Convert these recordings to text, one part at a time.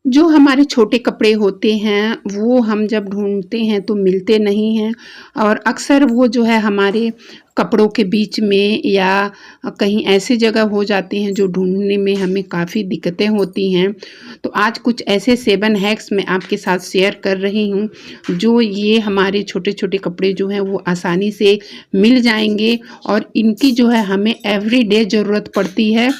जो हमारे छोटे कपड़े होते हैं, वो हम जब ढूँढते हैं तो मिलते नहीं हैं और अक्सर वो जो है हमारे कपड़ों के बीच में या कहीं ऐसी जगह हो जाती हैं जो ढूँढने में हमें काफ़ी दिक्कतें होती हैं। तो आज कुछ ऐसे 7 हैक्स मैं आपके साथ शेयर कर रही हूँ, जो ये हमारे छोटे-छोटे कपड़े जो हैं वो आसानी से मिल जाएँगे और इनकी जो है हमें एवरीडे ज़रूरत पड़ती है।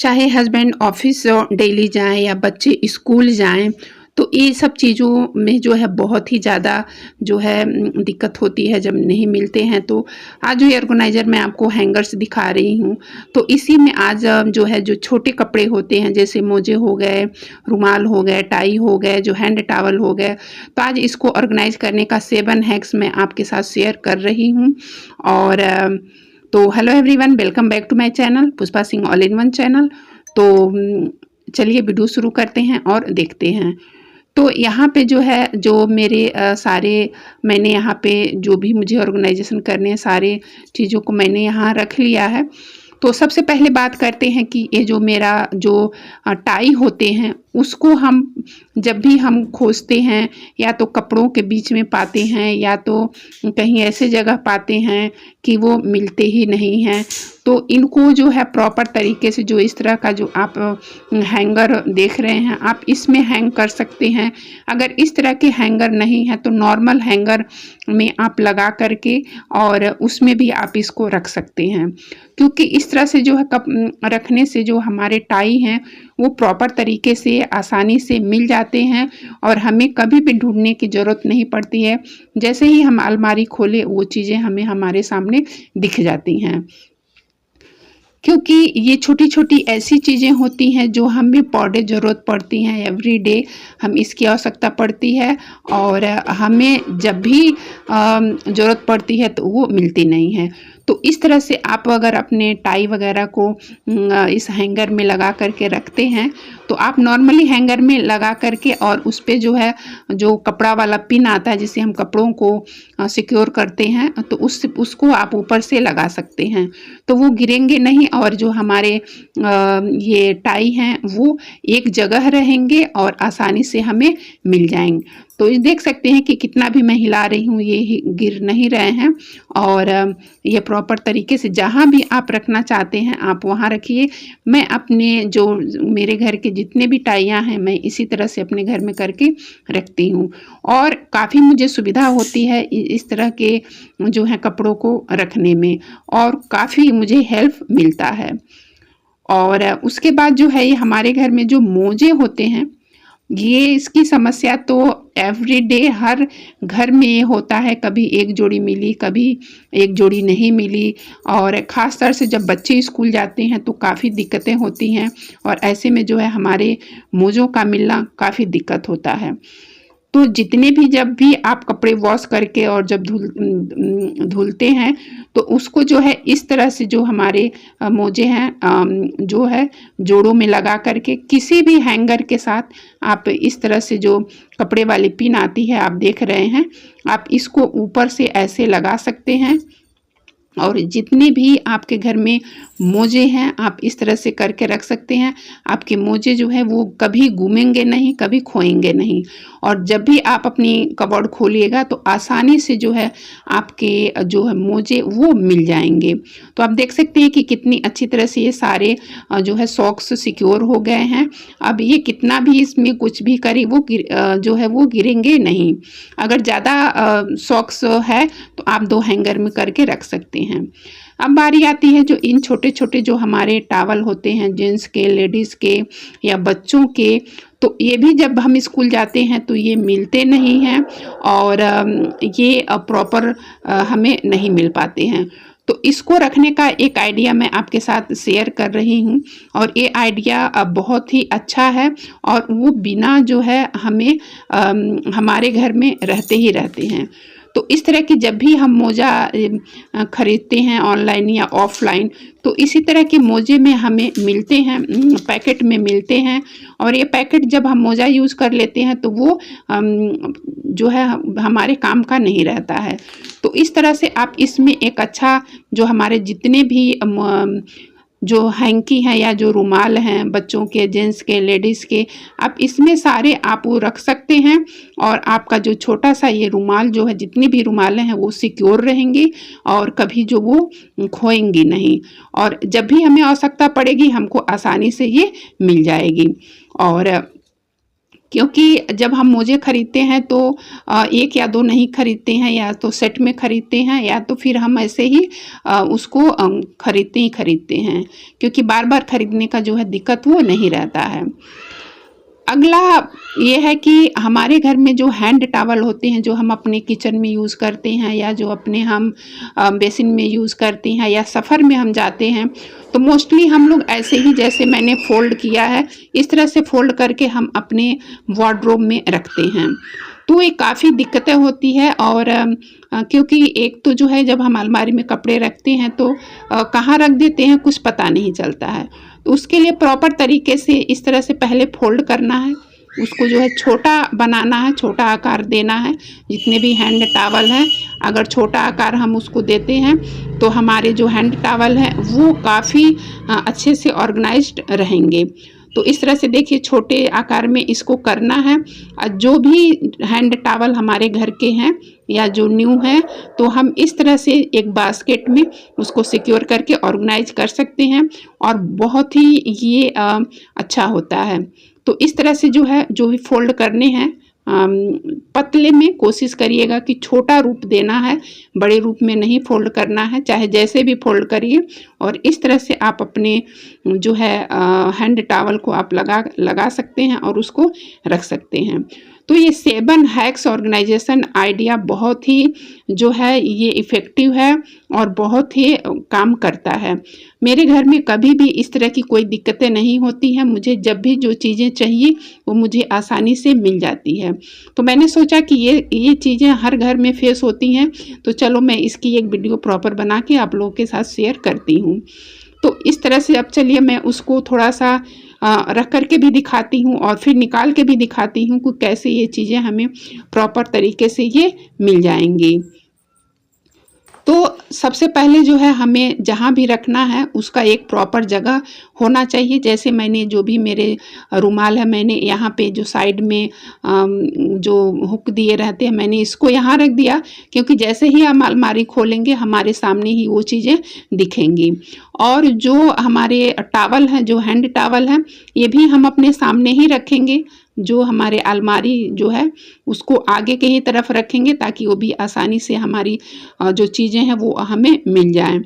चाहे हस्बैंड ऑफिस डेली जाएँ या बच्चे स्कूल जाएँ, तो ये सब चीज़ों में जो है बहुत ही ज़्यादा जो है दिक्कत होती है जब नहीं मिलते हैं। तो आज जो ये ऑर्गेनाइज़र मैं आपको हैंगर्स दिखा रही हूँ, तो इसी में आज जो है जो छोटे कपड़े होते हैं जैसे मोजे हो गए, रुमाल हो गए, टाई हो गए, जो हैंड टॉवल हो गए, तो आज इसको ऑर्गेनाइज़ करने का 7 हैक्स मैं आपके साथ शेयर कर रही हूँ। और तो hello everyone, welcome back to my channel Pushpa Singh all in one channel. तो चलिए वीडियो शुरू करते हैं और देखते हैं। तो यहाँ पे जो है जो मेरे सारे मैंने यहाँ पे जो भी मुझे ऑर्गेनाइजेशन करने हैं सारे चीज़ों को मैंने यहाँ रख लिया है। तो सबसे पहले बात करते हैं कि ये जो मेरा जो टाई होते हैं उसको हम जब भी हम खोजते हैं या तो कपड़ों के बीच में पाते हैं या तो कहीं ऐसे जगह पाते हैं कि वो मिलते ही नहीं हैं। तो इनको जो है प्रॉपर तरीके से जो इस तरह का जो आप हैंगर देख रहे हैं आप इसमें हैंग कर सकते हैं। अगर इस तरह के हैंगर नहीं है तो नॉर्मल हैंगर में आप लगा करके और उसमें भी आप इसको रख सकते हैं, क्योंकि इस तरह से जो है कप रखने से जो हमारे टाई हैं वो प्रॉपर तरीके से आसानी से मिल जाते हैं और हमें कभी भी ढूंढने की ज़रूरत नहीं पड़ती है। जैसे ही हम अलमारी खोले वो चीज़ें हमें हमारे सामने दिख जाती हैं, क्योंकि ये छोटी-छोटी ऐसी चीज़ें होती हैं जो हमें पौडे ज़रूरत पड़ती हैं एवरीडे, हम इसकी आवश्यकता पड़ती है और हमें जब भी ज़रूरत पड़ती है तो वो मिलती नहीं है। तो इस तरह से आप अगर अपने टाई वगैरह को इस हैंगर में लगा कर के रखते हैं, तो आप नॉर्मली हैंगर में लगा कर के और उस पे जो है जो कपड़ा वाला पिन आता है जिससे हम कपड़ों को सिक्योर करते हैं, तो उसको आप ऊपर से लगा सकते हैं। तो वो गिरेंगे नहीं और जो हमारे ये टाई हैं वो एक जगह रहेंगे और आसानी से हमें मिल जाएंगे। तो ये देख सकते हैं कि कितना भी मैं हिला रही हूँ ये गिर नहीं रहे हैं और ये प्रॉपर तरीके से जहाँ भी आप रखना चाहते हैं आप वहाँ रखिए। मैं अपने जो मेरे घर के जितने भी टाइयाँ हैं मैं इसी तरह से अपने घर में करके रखती हूँ और काफ़ी मुझे सुविधा होती है इस तरह के जो है कपड़ों को रखने में और काफ़ी मुझे हेल्प मिलता है। और उसके बाद जो है ये हमारे घर में जो मोजे होते हैं, ये इसकी समस्या तो एवरीडे हर घर में होता है। कभी एक जोड़ी मिली, कभी एक जोड़ी नहीं मिली और ख़ास तौर से जब बच्चे स्कूल जाते हैं तो काफ़ी दिक्कतें होती हैं और ऐसे में जो है हमारे मोजों का मिलना काफ़ी दिक्कत होता है। तो जितने भी जब भी आप कपड़े वॉश करके और जब धुलते हैं तो उसको जो है इस तरह से जो हमारे मोजे हैं जो है जोड़ों में लगा करके किसी भी हैंगर के साथ आप इस तरह से जो कपड़े वाली पिन आती है आप देख रहे हैं, आप इसको ऊपर से ऐसे लगा सकते हैं और जितने भी आपके घर में मोजे हैं आप इस तरह से करके रख सकते हैं। आपके मोजे जो है वो कभी घूमेंगे नहीं, कभी खोएंगे नहीं और जब भी आप अपनी कबर्ड खोलिएगा तो आसानी से जो है आपके जो है मोजे वो मिल जाएंगे। तो आप देख सकते हैं कि कितनी अच्छी तरह से ये सारे जो है सॉक्स सिक्योर हो गए हैं। अब ये कितना भी इसमें कुछ भी करे वो जो है वो गिरेंगे नहीं। अगर ज़्यादा सॉक्स है तो आप 2 हैंगर में करके रख सकते हैं। अब बारी आती है जो इन छोटे-छोटे जो हमारे टॉवल होते हैं जेंट्स के, लेडीज़ के या बच्चों के, तो ये भी जब हम स्कूल जाते हैं तो ये मिलते नहीं हैं और ये प्रॉपर हमें नहीं मिल पाते हैं। तो इसको रखने का एक आइडिया मैं आपके साथ शेयर कर रही हूँ और ये आइडिया बहुत ही अच्छा है और वो बिना जो है हमें हमारे घर में रहते ही रहते हैं। तो इस तरह की जब भी हम मोजा खरीदते हैं ऑनलाइन या ऑफलाइन तो इसी तरह के मोजे में हमें मिलते हैं, पैकेट में मिलते हैं और ये पैकेट जब हम मोजा यूज़ कर लेते हैं तो वो जो है हमारे काम का नहीं रहता है। तो इस तरह से आप इसमें एक अच्छा जो हमारे जितने भी जो हैंकी हैं या जो रुमाल हैं बच्चों के, जेंट्स के, लेडीज़ के, आप इसमें सारे आप वो रख सकते हैं। और आपका जो छोटा सा ये रुमाल जो है, जितनी भी रुमालें हैं वो सिक्योर रहेंगी और कभी जो वो खोएंगी नहीं, और जब भी हमें आवश्यकता पड़ेगी हमको आसानी से ये मिल जाएगी। और क्योंकि जब हम मोजे खरीदते हैं तो एक या दो नहीं खरीदते हैं, या तो सेट में खरीदते हैं या तो फिर हम ऐसे ही उसको खरीदते हैं, क्योंकि बार बार खरीदने का जो है दिक्कत वो नहीं रहता है। अगला ये है कि हमारे घर में जो हैंड टॉवल होते हैं, जो हम अपने किचन में यूज़ करते हैं या जो अपने हम बेसिन में यूज़ करते हैं या सफ़र में हम जाते हैं, तो मोस्टली हम लोग ऐसे ही, जैसे मैंने फ़ोल्ड किया है इस तरह से फ़ोल्ड करके हम अपने वार्डरोब में रखते हैं। तो ये काफ़ी दिक्कतें होती है, और क्योंकि एक तो जो है जब हम अलमारी में कपड़े रखते हैं तो कहाँ रख देते हैं कुछ पता नहीं चलता है। तो उसके लिए प्रॉपर तरीके से इस तरह से पहले फ़ोल्ड करना है, उसको जो है छोटा बनाना है, छोटा आकार देना है। जितने भी हैंड टॉवल हैं, अगर छोटा आकार हम उसको देते हैं तो हमारे जो हैंड टॉवल हैं वो काफ़ी अच्छे से ऑर्गेनाइज्ड रहेंगे। तो इस तरह से देखिए छोटे आकार में इसको करना है। जो भी हैंड टॉवल हमारे घर के हैं या जो न्यू है, तो हम इस तरह से एक बास्केट में उसको सिक्योर करके ऑर्गेनाइज कर सकते हैं, और बहुत ही ये अच्छा होता है। तो इस तरह से जो है, जो भी फोल्ड करने हैं पतले में कोशिश करिएगा कि छोटा रूप देना है, बड़े रूप में नहीं फोल्ड करना है, चाहे जैसे भी फोल्ड करिए। और इस तरह से आप अपने जो है हैंड टॉवल को आप लगा सकते हैं और उसको रख सकते हैं। तो ये 7 हैक्स ऑर्गेनाइजेशन आइडिया बहुत ही जो है ये इफ़ेक्टिव है और बहुत ही काम करता है। मेरे घर में कभी भी इस तरह की कोई दिक्कतें नहीं होती हैं। मुझे जब भी जो चीज़ें चाहिए वो मुझे आसानी से मिल जाती है। तो मैंने सोचा कि ये चीज़ें हर घर में फेस होती हैं, तो चलो मैं इसकी एक वीडियो प्रॉपर बना के आप लोगों के साथ शेयर करती हूँ। तो इस तरह से अब चलिए मैं उसको थोड़ा सा रख करके भी दिखाती हूँ और फिर निकाल के भी दिखाती हूँ कि कैसे ये चीज़ें हमें प्रॉपर तरीके से ये मिल जाएंगी। तो सबसे पहले जो है हमें जहाँ भी रखना है उसका एक प्रॉपर जगह होना चाहिए। जैसे मैंने जो भी मेरे रुमाल है, मैंने यहाँ पे जो साइड में जो हुक दिए रहते हैं, मैंने इसको यहाँ रख दिया, क्योंकि जैसे ही हम अलमारी खोलेंगे हमारे सामने ही वो चीज़ें दिखेंगी। और जो हमारे टॉवल हैं, जो हैंड टॉवल हैं, ये भी हम अपने सामने ही रखेंगे। जो हमारे अलमारी जो है उसको आगे के ही तरफ रखेंगे, ताकि वो भी आसानी से हमारी जो चीज़ें हैं वो हमें मिल जाएं।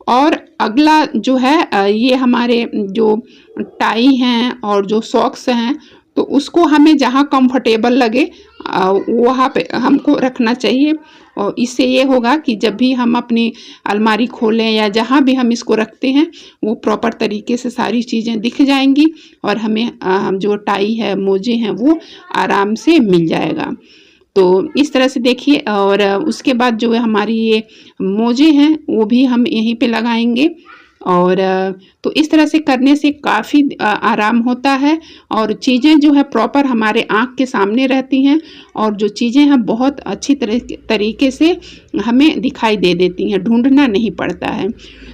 और अगला जो है ये हमारे जो टाई हैं और जो सॉक्स हैं, तो उसको हमें जहाँ कंफर्टेबल लगे वहाँ पे हमको रखना चाहिए। और इससे ये होगा कि जब भी हम अपनी अलमारी खोलें या जहाँ भी हम इसको रखते हैं वो प्रॉपर तरीके से सारी चीज़ें दिख जाएंगी, और हमें जो टाई है, मोजे हैं, वो आराम से मिल जाएगा। तो इस तरह से देखिए। और उसके बाद जो है हमारी ये मोजे हैं वो भी हम यहीं पे लगाएंगे। और तो इस तरह से करने से काफ़ी आराम होता है, और चीज़ें जो है प्रॉपर हमारे आँख के सामने रहती हैं, और जो चीज़ें हैं बहुत अच्छी तरीके से हमें दिखाई दे देती हैं, ढूंढना नहीं पड़ता है।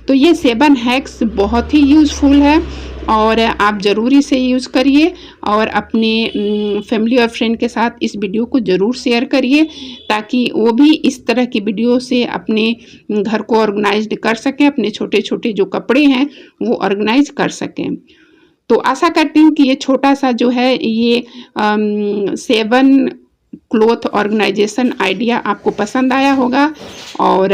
तो ये 7 हैक्स बहुत ही यूज़फुल है, और आप ज़रूर इसे यूज़ करिए, और अपने फैमिली और फ्रेंड के साथ इस वीडियो को ज़रूर शेयर करिए, ताकि वो भी इस तरह की वीडियो से अपने घर को ऑर्गेनाइज्ड कर सकें, अपने छोटे छोटे जो कपड़े हैं वो ऑर्गेनाइज कर सकें। तो आशा करती हूँ कि ये छोटा सा जो है ये 7 क्लॉथ ऑर्गेनाइजेशन आइडिया आपको पसंद आया होगा। और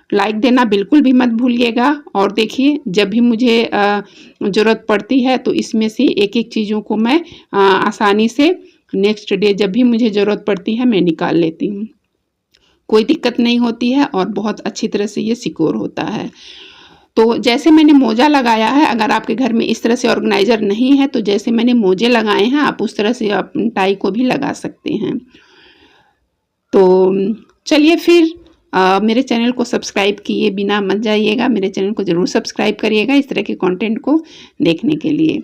लाइक देना बिल्कुल भी मत भूलिएगा। और देखिए, जब भी मुझे ज़रूरत पड़ती है तो इसमें से एक एक चीज़ों को मैं आसानी से नेक्स्ट डे जब भी मुझे ज़रूरत पड़ती है मैं निकाल लेती हूँ। कोई दिक्कत नहीं होती है, और बहुत अच्छी तरह से ये सिक्योर होता है। तो जैसे मैंने मोजा लगाया है, अगर आपके घर में इस तरह से ऑर्गेनाइज़र नहीं है तो जैसे मैंने मोजे लगाए हैं आप उस तरह से आप टाई को भी लगा सकते हैं। तो चलिए फिर मेरे चैनल को सब्सक्राइब किए बिना मत जाइएगा, मेरे चैनल को ज़रूर सब्सक्राइब करिएगा इस तरह के कंटेंट को देखने के लिए।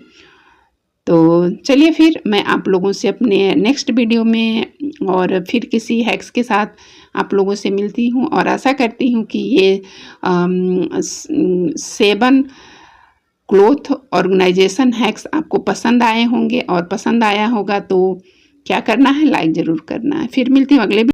तो चलिए फिर मैं आप लोगों से अपने नेक्स्ट वीडियो में और फिर किसी हैक्स के साथ आप लोगों से मिलती हूँ, और आशा करती हूँ कि ये 7 क्लॉथ ऑर्गेनाइजेशन हैक्स आपको पसंद आए होंगे, और पसंद आया होगा तो क्या करना है, लाइक ज़रूर करना है। फिर मिलती हूँ अगले